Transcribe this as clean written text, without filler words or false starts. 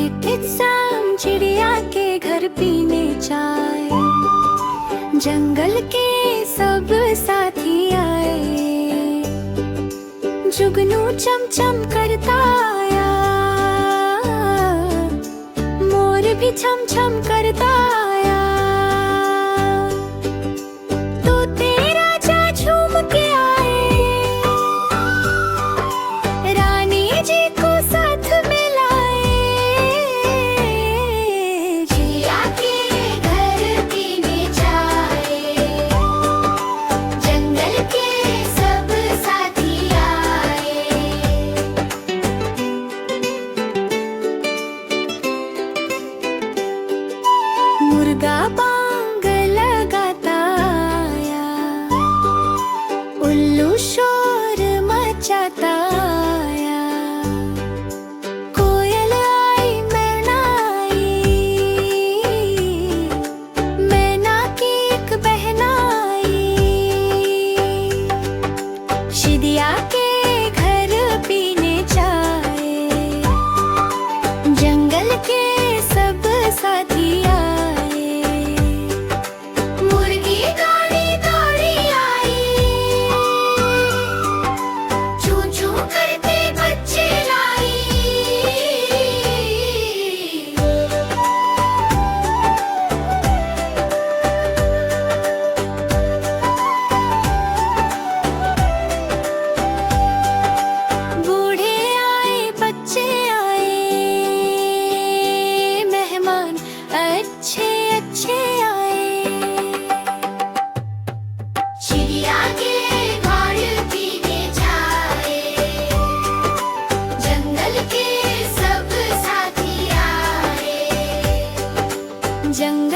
इंतजाम चिड़िया के घर पीने चाय, जंगल के सब साथी आए, जुगनू चमचम करता आया, मोर भी छम छम करता आया, तो तेरा जा झूम के आए, रानी जी को साथ में लाए, चिड़िया के घर पीने जाए, जंगल के सब साथी आए। मुर्गा बांग लगाता आया, उल्लू शोर मचाता आया, कोयल आई मैना आई, मैना की एक बहन आई, शिदिया के घर पीने जाए, जंगल के सब साथी आए, मुर्गी दौड़ी दौड़ी आई, चू चू करते बच्चे लाई, बूढ़े आए बच्चे आए, मेहमान अच्छे अच्छे आए, चिड़िया के घर पीने जाए, जंगल के सब साथी आए, जंगल